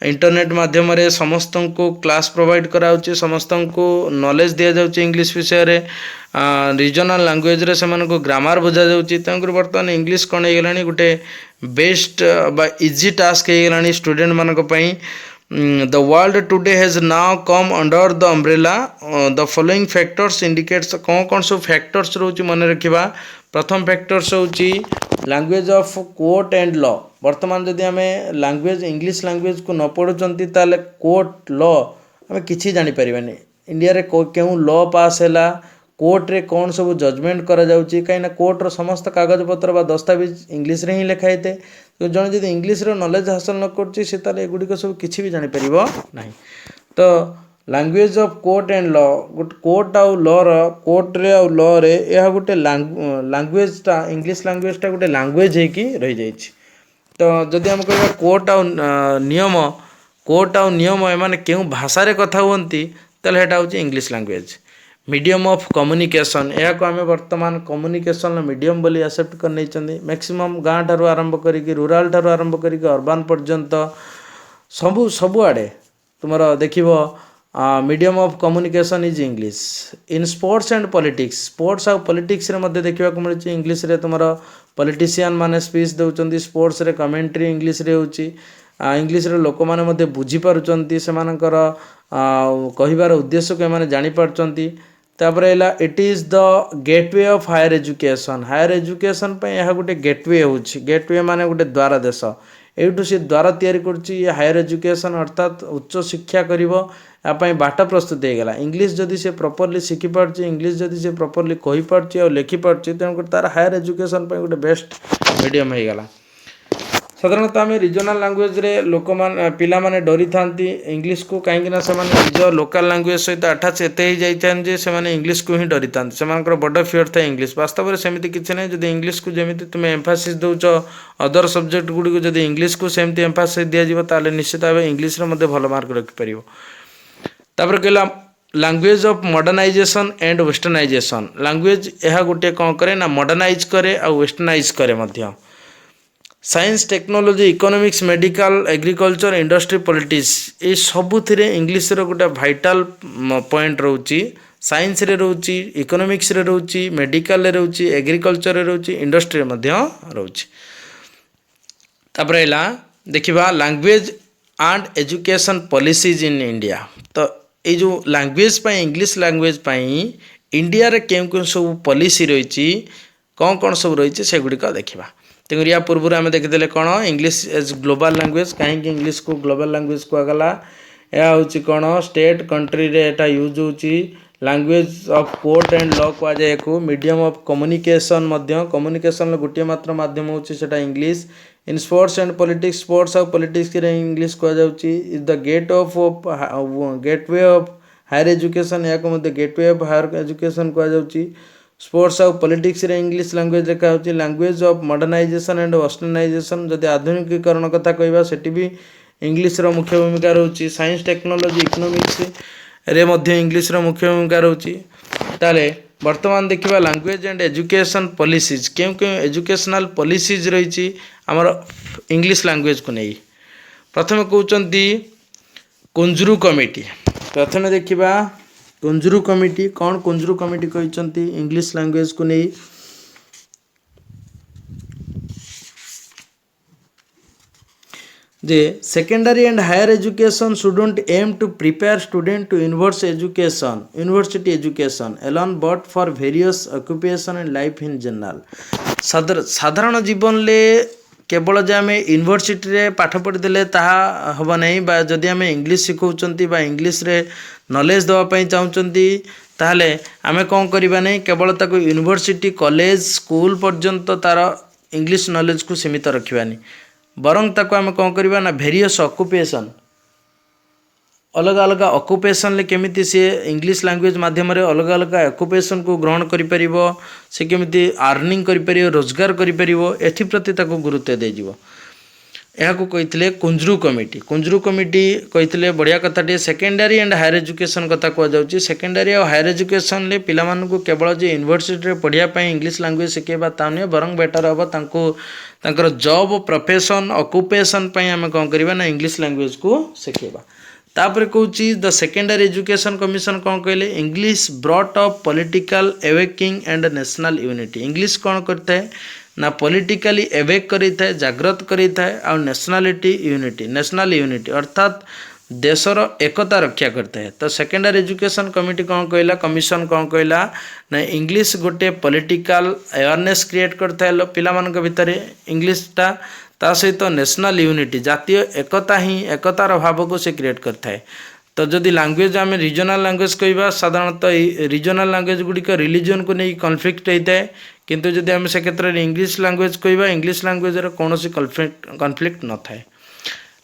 इंटरनेट माध्यम समस्त को क्लास प्रोवाइड कराउछि समस्त को नॉलेज दिया जाउछि इंग्लीश विषय रे रीजनल लैंग्वेज रे सेमान को ग्रामर बुझा जाउछि तंकर वर्तमान इंग्लीश कोन हो गलानी गोटे बेस्ट बा इजी टास्क हो गलानी स्टूडेंट मानक पई the world today has now come under the umbrella the following factors indicates कौन सब factors रोची मन रखिबा प्रथम factors होची language of court and law वर्तमान जदि हमें language इंग्लिश language को न पढ़ुचंती ताले court law हमें किछि जानि परिबानी इंडिया रे केउ लॉ पास हैला कोर्ट रे कौन सब जजमेंट करा जाउची कहीं कोर्ट रो समस्त कागज पत्र बा दस्तावेज इंग्लिश रे ही लिखाई थे तो जन जदि इंग्लिश रो नॉलेज हासिल न करची से ताले एगुडी को सब किछि भी जानि परिबो नाही तो language of court and law good court आउ लॉ रो कोर्ट रे आउ लॉ रे एहा गुटे लैंग्वेज ता इंग्लिश लैंग्वेज ता गुटे लैंग्वेज हे की रहि जाई छी तो जदि हम कहबा कोर्ट आउ नियम ए माने केउ भाषा रे कथा होंती ताले हेटा होची English language medium of communication या को आम वर्तमान कम्युनिकेशन मीडियम बोली एक्सेप्ट कर नहीं मैक्सिमम गाँव ठार आरंभ करी रूराल ठार आरंभ करी अर्बान पर्यंत सबुआड़े तुम देखो medium of communication is English in sports and politics sports आउ पॉलिटिक्स रे मध्य देखा मिलूँ इंग्लिश रे तुम पॉलिटिशियन माने स्पीच दौरान स्पोर्ट्स रे कमेंट्री इंग्लिश रे होची इंग्लिश रे लोक माने मध्य बुझी पारुचंती सेमानकर कहिबार उद्देश्य को एमाने जानि पारुचंती तापर एला it is the gateway of higher education पे यह गोटे गेटवे होची गेटवे माने गोटे द्वार देश एठू से द्वार तैयारी करछि ये हायर एजुकेशन अर्थात उच्च शिक्षा करिवो या पई बाट प्रस्तुत हे गेला इंग्लिश जदि से प्रॉपर्ली शिखि पारछि इंग्लिश जदि से प्रॉपर्ली कहि पारछि और लिखि पारछि तेन तार हायर एजुकेशन पे गोटे बेस्ट मीडियम हे गेला साधारणतः आम रिजनल लैंग्वेज रे लोक पिला माने डरी थांती इंग्लिश को कहीं से निज लोकल लैंग्वेज सहित अटैच एते ही जाइथान जे से इंग्लिश को ही डरी थांती से बड़ फियर था इंग्लिश वास्तव में सेमती किसी ना जब इंग्लिश को जमी तुम एम्फासिस दौच अदर सब्जेक्ट गुड़ी जब इंग्लिश को सेमती एम्फासिस दिज्व ताले निश्चित भाव इंग्लिश रे भल मार्क रखिपर तापर कहला language of modernisation and westernisation language यह गोटे कौन करे ना मॉडर्नाइज करे और वेस्टर्नाइज करे मध्य science technology economics medical agriculture industry politics ये सबुथिरे इंग्लिश रो गोटे वाइटल पॉइंट रोची साइंस रे रोची इकोनॉमिक्स रे रोची मेडिकल रे रोची एग्रीकल्चर रे रोची इंडस्ट्री रे मध्य रोची तापर एला देखिबा language and education policies in India तो ये जो लैंग्वेज पाई इंग्लिश लैंग्वेज पाई इंडिया रे केउ सब पॉलिसी रही कौन सब रही से गुड़िक देखा तेणु या पूर्व आम देखीदे कौन इंग्लिश एज ग्लोबल लैंग्वेज कहीं इंग्लिश को ग्लोबल लैंग्वेज कहगला यह हूँ कौन स्टेट कंट्री रे एटा यूज होची language of court and law कहुए को मीडियम ऑफ कम्युनिकेशन कम्युनिकेशन गोटे मात्र माध्यम होची सेटा English in sports and politics sports और पॉलिटिक्स रे इंग्लिश कहुची is the gateway of higher education या गेटवे ऑफ हायर एजुकेशन कहुची स्पोर्ट्स और पॉलिटिक्स रे इंग्लिश लैंग्वेज रेखा होची language of modernisation and westernization जदि आधुनिकीकरण कथा कहबा सेठी भी इंग्लिश रो मुख्य भूमिका रहउची साइंस टेक्नोलॉजी इकोनॉमिक्स रे मध्य इंग्लिश रो मुख्य भूमिका रहउची ताले वर्तमान देखिबा लैंग्वेज एंड एजुकेशन पॉलिसीज क्यों एजुकेशनल पॉलिसीज रही हमर इंग्लिश लैंग्वेज को नहीं प्रथम कहउचंती कुंजरू कमिटी प्रथम देखिबा कुंजरू कमिटी कौन कुंजरू कमिटी कहते इंग्लिश लैंग्वेज को नहीं जे secondary and higher education student aim to prepare student to university education alone but for various occupation and life in general. साधारण जीवन ले केवल जे आम यूनिवर्सिटी रे पाठ पढ़ीदे ताहा हम नहीं बा जदि आम इंग्लिश शिखौचंती बा इंग्लिश रे नॉलेज देवाई चाहूँगी ताहले आमे कौन करवा नहीं केवल ताको यूनिवर्सिटी कॉलेज स्कूल पर्यंत तार इंग्लिश नॉलेज को सीमित रखिबानी बरं ताको आमे कौन करवा ना वेरियस ऑक्युपेशन अलग अलग ऑक्युपेशन ले केमिति से इंग्लिश लैंग्वेज माध्यम रे अलग अलग ऑक्युपेशन को ग्रहण करि परिबो से केमिति अर्निंग करि परिबो रोजगार करि परिबो एथि प्रति ताको गुरुत्व दे जिवो। यहाँ को कही कुंजरू कमिटी कही बढ़िया कथाटे सेकेंडरी एंड हायर एजुकेशन कथा कहुच्छी सेकेंडरी और हायर एजुकेशन ले पिला मानकु केवल जे यूनिवर्सिटी रे पढ़िया इंग्लिश लैंग्वेज शिखेबा ता नुहे बरं बेटर हम तांकर जॉब प्रोफेशन ऑक्युपेशन आम कौन करवा ना इंग्लिश लैंग्वेज को शिखेबा। तापर कहूँ द सेकेंडरी एजुकेशन कमिशन कौन कहले English brought up political awakening and national unity. English कौन करता है ना पॉलिटिकली एवेक करी थाए जागृत करी थाए और नेशनल यूनिटी अर्थात देशर एकता रक्षा करता है। तो सेकेंडरी एजुकेशन कमिटी कौन कहला कमिशन कौन कहला ना इंग्लिश गोटे पॉलिटिकल अवेयरनेस क्रिएट करता है पिला मानक भितर इंग्लिशटा ता सहित नेशनल यूनिटी जातीय एकता ही एकतार भाव को से क्रिएट करता है। तो जदि लैंग्वेज आम रिजनल लैंग्वेज कहवा साधारणतः रिजनल लैंग्वेज गुड़िक रिलीजन को नहीं कन्फ्लिक्ट होता है किंतु जदि आम से क्षेत्र में इंग्लिश लैंग्वेज कहवा इंग्लिश लैंग्वेज कौन कन्फ्लिक्ट न थाए।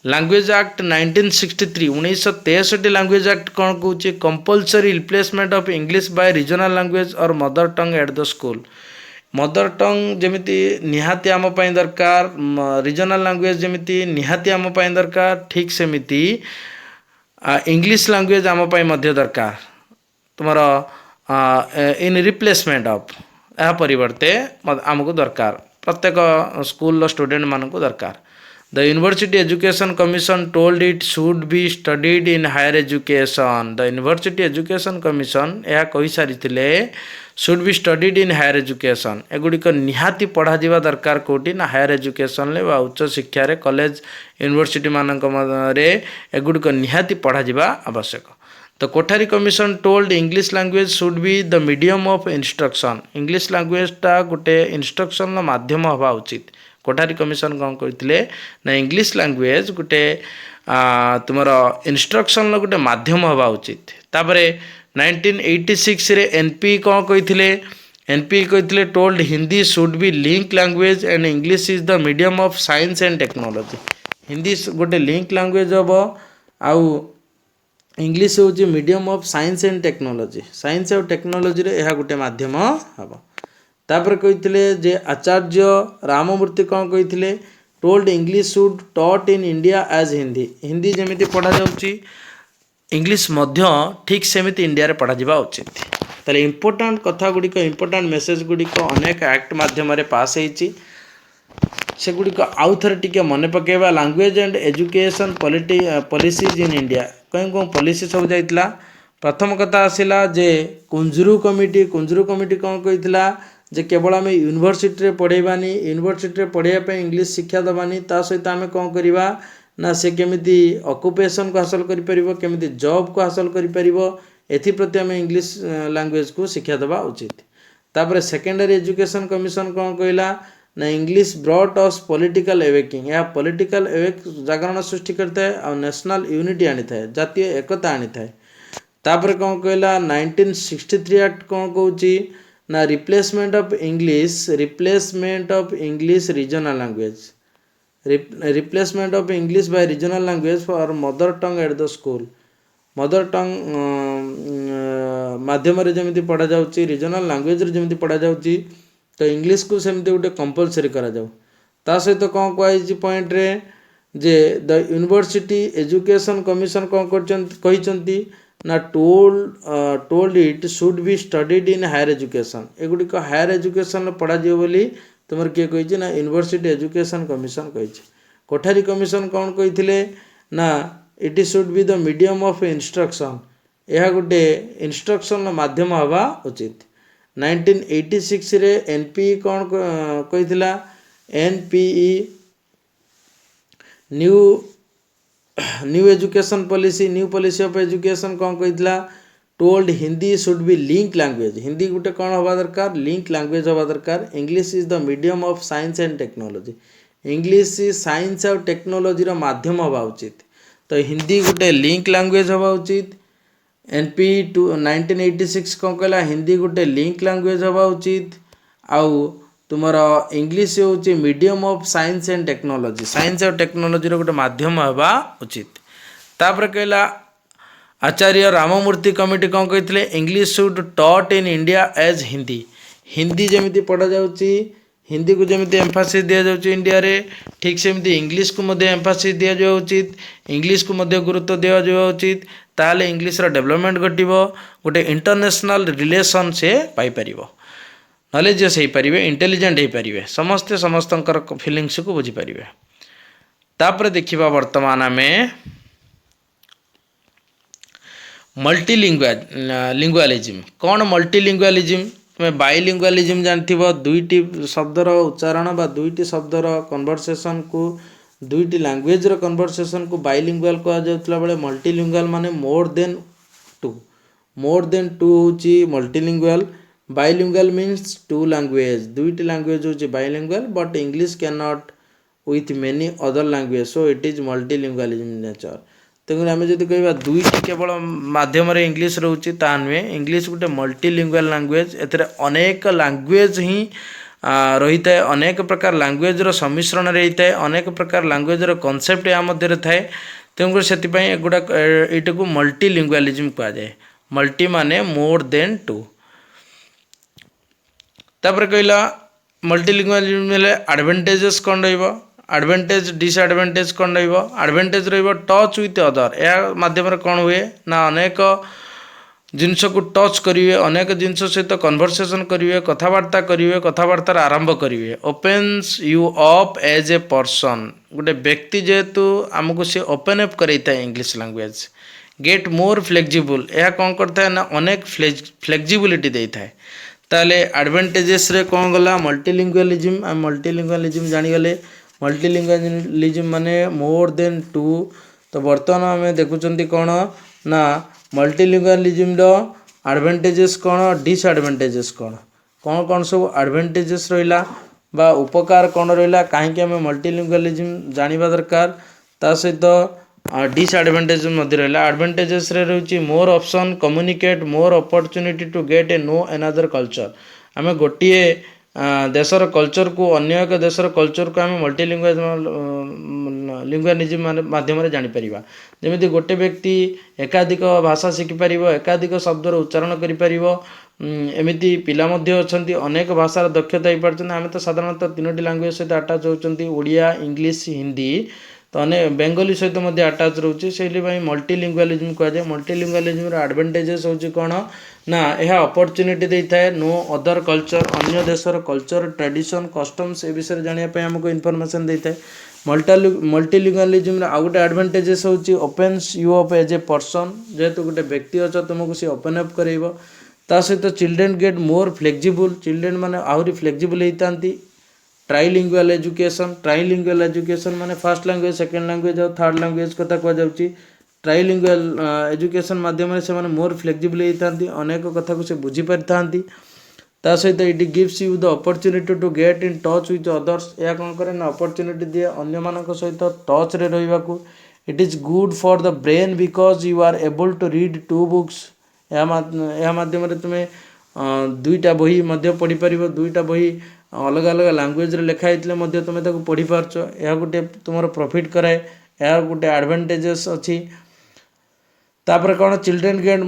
लैंग्वेज एक्ट 1963 लैंग्वेज एक्ट कौन कहूँ compulsory replacement of English by regional language और mother tongue at the school. Mother tongue जमीती निहाती आम दरकार रीजनल लैंग्वेज जमीती निहाती आम दरकार ठीक सेमिति इंग्लिश लैंग्वेज आम दरकार तुमर इन रिप्लेसमेंट ऑफ यह परिवर्ते आमको दरकार प्रत्येक स्कूल स्टूडेंट मानक दरकार। The university education commission told it should be studied in higher education. The university education commission यह कही सारी should be studied in higher education एगुड़िक निहाती पढ़ा जावा दरकार कौटी ना हायर एजुकेशन ले उच्च शिक्षा रे कॉलेज यूनिवर्सिटी मानक एगुड़िक निहाती पढ़ा जावा आवश्यक। The Kothari commission told English language should be the medium of instruction. English लैंग्वेजटा गोटे इंस्ट्रक्शन माध्यम हवा उचित। कोठारी कमिशन कौन करते ना इंग्लिश लैंग्वेज गोटे तुमर इंस्ट्रक्शन गोटे माध्यम हवा उचित। तापर 1986 रे एनपी कौन कहते एनपी कहते told Hindi should be link language and English is the medium of science and technology. Hindi गोटे लिंक लैंग्वेज हम आउ इंग्लिश हूँ medium of science and technology science और टेक्नोलॉजी रे यह गोटे माध्यम हम। तापर कहते जे आचार्य राममूर्ति कौन कहते told English should taught in India as Hindi. Hindi जमीती पढ़ा जाउची इंग्लिश मध्य ठीक सेमिति इंडिया रे पढ़ा जावा उचित। ताले इंपोर्टेंट कथा गुड़िक इंपोर्टेंट मेसेज गुड़िक अनेक एक्ट माध्यम पास होती से गुड़िक आउ थे टिके मन पकेबा। Language and education policies in India कहीं कौन पॉलिसी सब जाइतला। प्रथम कथा आसिला जे कुंजरू कमिटी कौन कहितला जे केवल आम यूनिवर्सिटी रे पढ़ेबानी यूनिवर्सिटी रे पढ़ाइबा इंग्लिश शिक्षा दबानी ता सहित आम कौन करवा ना से केमिति ऑक्युपेशन को हासिल करि परिबो केमिति जॉब को हासिल करि परिबो एथिप्रति आम इंग्लिश लैंग्वेज को शिक्षा दबा उचित। तापर सेकेंडरी एजुकेशन कमिशन कौन कहला ना इंग्लिश ब्रॉट अस पॉलिटिकल एवेकिंग यह पॉलिटिकल एवेक जागरण सृष्टि करता है और नेशनल यूनिटी आनी था जातीय एकता आनी था। तापर कौन कहला 1963 एक्ट कौन कहूँ ना replacement of English regional language replacement of English by regional language for mother tongue at the school. Mother टंग माध्यम जमी पढ़ा जाऊँगी रीजनल लैंग्वेज जमी पढ़ा जाऊँगी तो इंग्लिश को सेमती गोटे कंपलसरी करा जाऊ। ता सहित कौन कहुई पॉइंट रे जे द यूनिवर्सिटी एजुकेशन कमिशन कौन कहते ना told it should be studied in higher education एगुड़िक हायर एजुकेशन पढ़ा जाए बोली तुम किए कही ना यूनिवर्सिटी एजुकेशन कमिशन कही। कोठारी कमिशन कौन कहते ना it should be the medium of instruction यह गोटे इंस्ट्रक्शन माध्यम हवा उचित। 1986 रे एनपी कौन कही NPE new new education policy of education कौन कहला told Hindi should be link language Hindi गोटे कौन हवा दरकार लिंक लैंग्वेज हवा दरकार English is the medium of science and technology English science और टेक्नोलॉजी माध्यम हवा उचित तो हिंदी गोटे लिंक लैंग्वेज हवा उचित एनपी 1986 कौन कहला हिंदी गोटे लिंक लैंग्वेज हवा उचित आउ तुमर इंग्लिश हूँ medium of science and technology science और टेक्नोलॉजी गोटे माध्यम हवा उचित तापर कहला आचार्य राममूर्ति कमिटी कौन कहते English should taught in India as Hindi Hindi जमी पढ़ा जाऊँगी हिंदी को जमी एम्फासिस दि जाऊँगी इंडिया रे ठीक सेमती इंग्लिश को एम्फासिस दि जावा उचित इंग्लिश को गुरुत्व दि जावा उचित ताले इंग्लिश डेवलपमेंट घटिबो गोटे इंटरनेशनल रिलेशन से पाई परिबो नॉलेजेस हो पारे इंटेलिजेंट हो पारे समस्ते समस्तंकर फिलिंग्स को बुझी पारे तापर देखिबा वर्तमान आम मल्टीलिंगुअलिज्म कौन मल्टीलिंगुअलिज्म तुम्हें बाइलिंगुअलिज्म जानथिबो दुईटी शब्दर उच्चारण बा दुईटी शब्दर कन्वर्सेशन को दुईटी लैंग्वेज रो कन्वर्सेशन को बाइलिंगुअल कहा जाउतला बेले मल्टीलिंगुअल माने मोर देन टू होची multilingual bilingual means two language दुईटी लैंग्वेज होची bilingual but English can not with many other language so it is multilingualism nature तेणु आम जब कह दुईटी केवल मध्यम इंग्लिश रोचे ता नुहे इंग्लिश गोटे मल्टीलिंगुअल लैंग्वेज एथिरे अनेक लैंग्वेज ही रही था अनेक प्रकार लैंग्वेज रो सम्मिश्रण रही था अनेक प्रकार लैंग्वेज रो कॉन्सेप्ट या मध्य थाए तेणुकर से एगुड़ा ये को मल्टीलिंगुअलिज्म कहा जाए मल्टी माने मोर देन टू तापर कहला मल्टीलिंगुअलिज्म एडवांटेजेस कौन रहिबो एडवांटेज डिसएडवांटेज कौन रहिबो एडवांटेज रहिबो टच विथ अदर या माध्यम कौन हुए ना अनेक जिनस को टच करिवे अनेक जिनस सहित कन्वर्सेशन करिवे कथबार्ता आरंभ करिवे opens you up as a person गोटे व्यक्ति जेहेतु आमको सी ओपन अप करता है English language get more flexible यह कौन करता है ना अनेक फ्लेक्जिबिलिटी देता है ताले एडवांटेजेस रे कौन गला मल्टीलिंगुअलिज्म आम मल्टीलिंगुअलिज्म जानीगले मल्टीलिंगुअलिज्म माने मोर देन टू तो बर्तमान आम देखुं कौन ना मल्टीलिंगुअलिज्म रो एडवांटेजेस कौन डिसएडवांटेजेस कौन कौन कौन सब एडवांटेजेस रहिला बा उपकार कौन रहिला कहीं आम मल्टीलिंगुअलिज्म जानिबा दरकार ता सहित डिसएडवांटेज मध्य रहिला एडवांटेजेस रे रहउची more option communicate more opportunity to get a know another culture आम गोटे देशर कल्चर को अन्य एक देशर कल्चर को आम मल्टीलिंगुअलिज्म माध्यम जापर जमी गोटे व्यक्ति एकाधिक भाषा शिखिपर एकाधिक शब्दर उच्चारण करमती पिला अनेक भाषार दक्षता हो पार्टी आम तो साधारणतः तीनोटी लैंग्वेज सहित आटाच होती ओडिया इंग्लिश हिंदी तो अनेक बेंगली सहित आटाच रोचे से मल्टीलिंगुअलिज्म कहुए मल्टीलिंगुअलिज्म एडवांटेजेस होची कौन ना यह अपॉर्चुनिटी देता है नो अदर कल्चर अन्य देशर कल्चर ट्रेडिशन कस्टम्स ए विषय जानापी आमको इनफॉरमेशन देता है मल्टीलिंगुअलिज्म आउ गोटे एडवांटेजेस होची opens you up as a person जेहेतु गोटे व्यक्ति अच्छ तुमको सी ओपन अप करेइबो ता सहित children get more flexible children माने आहरी फ्लेक्जिबल होता ट्राइलिंगुअल एजुकेशन माने फर्स्ट लैंग्वेज सेकेंड लैंग्वेज और थर्ड लैंग्वेज कथा कह जाउची ट्राइलिंगुअल एजुकेशन माध्यम से मोर फ्लेक्जिबल होता अनेक कथा को से बुझी पारि ता सहित it gives you the opportunity to get in touch with others या कौन करे ना अपॉर्चुनिटी दिए अन्य मानक सहित टच रे रहिबाकू it is good for the brain because you are able to read to books या माध्यम तुम्हें दुईटा बही पढ़ी पार दुईटा बही अलग अलग लैंग्वेज रे लिखा होते तुम्हें पढ़ी पार्छ यह गोटे तुम प्रॉफिट कराए यार गोटे एडवांटेजेस अच्छी तापर कौन चिल्ड्रेन गेट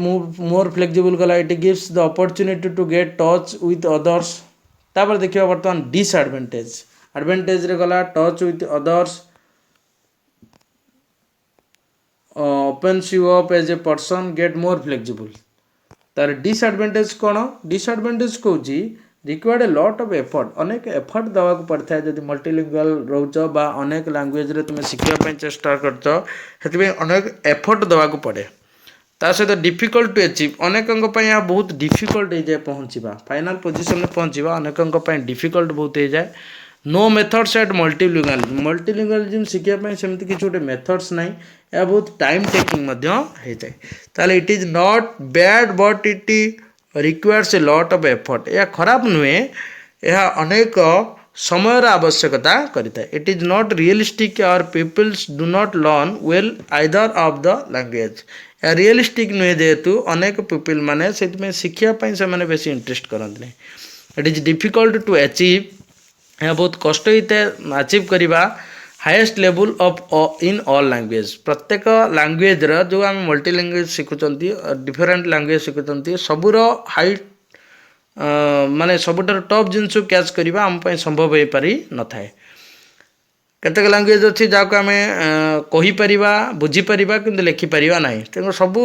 मोर फ्लेक्जिबल गला it gives the opportunity to get touch with others तापर देखिए बर्तमान डिसएडवांटेज एडवांटेज रे गला touch with others opens you up as a person get more flexible तार डिसएडवांटेज कौन डिसएडवांटेज कौच required a lot of effort अनेक एफर्ट दवा को पड़ता है जब मल्टीलिंगुअल रोच बा अनेक लैंग्वेज रे तुम्हें शिखापी चेष्टा कर अनेक एफर्ट दवा को पड़े ता सहित डिफिकल्ट टू अचीव अनेकों बहुत डिफिकल्ट हो जाए पहुँचवा फाइनाल पोजिशन में पहुँचवा अनेकों डिफिकल्ट बहुत हो जाए नो मेथड्स एट मल्टीलिंगुअलिज्म शिखा सेमती किसी गोटे मेथड्स ना यह बहुत टाइम टेकिंग होता है ताले it is not bad but it requires a lot of effort यह खराब नुहे यह अनेक समय आवश्यकता करता है इट इज नॉट रियलिस्टिक और peoples do not learn well either of the language यह रियलिस्टिक नुहे जेहेतु अनेक पीपल मैंने से शिखापी से बेस इंटरेस्ट करते हैं it is difficult to achieve यह बहुत कष्ट होता है अचीव करवा highest level of in all language प्रत्येक लैंग्वेज जो आम मल्टी लैंग्वेज शिखुंट डिफरेंट लैंग्वेज शिखुंट सबूर हाई माने सबुठार टॉप जिनस कैच करवा आम संभव हो पारि न था केतक लैंग्वेज अच्छी जहाँ आम कहीपर बुझीपर कि लिखिपर ना तेणु सबू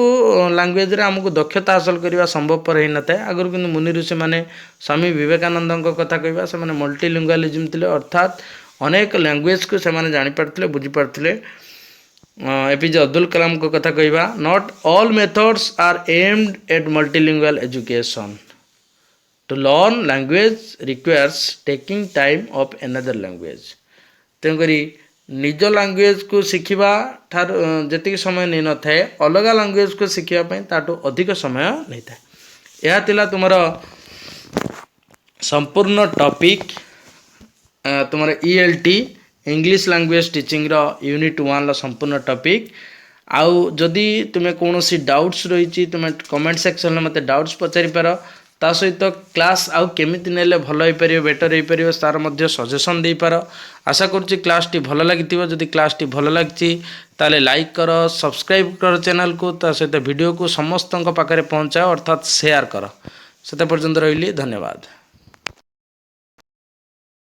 लैंग्वेज आमको दक्षता हासिल करने संभवपर हो न था आगुरी कि मुनि ऋषि मैंने स्वामी विवेकानंद कथा कहवा से मल्टीलिंगुअलिज्म थे अर्थात अनेक लैंग्वेज को से जापारे बुझीपारे एपीजे अब्दुल कलाम को कथा कहवा not all methods are aimed at multilingual education to learn language requires taking time of another language तेणुक निज लैंग्वेज को शिखा ठार जी समय नहीं न था अलग लैंग्वेज को शिखापी ताठू अधिक समय नहीं था यह तिला तुम संपूर्ण टॉपिक तुम ELT English language teaching unit 1 संपूर्ण टॉपिक आउ जदि तुम्हें कौन सी डाउट्स रही तुम कमेंट सेक्शन में मत डाउट्स पचारि पार ता सहित क्लास आउ केमिति नेले भल हो पार बेटर हो पार तार मध्य सजेशन दे पार आशा करुच्ची क्लास टी भल लगी जदि क्लास टी भल लगी ताले लाइक कर सब्सक्राइब कर चैनल को ता सहित वीडियो को समस्त पाखे पहुँचाओ अर्थात शेयर कर से पर्यंत रही धन्यवाद।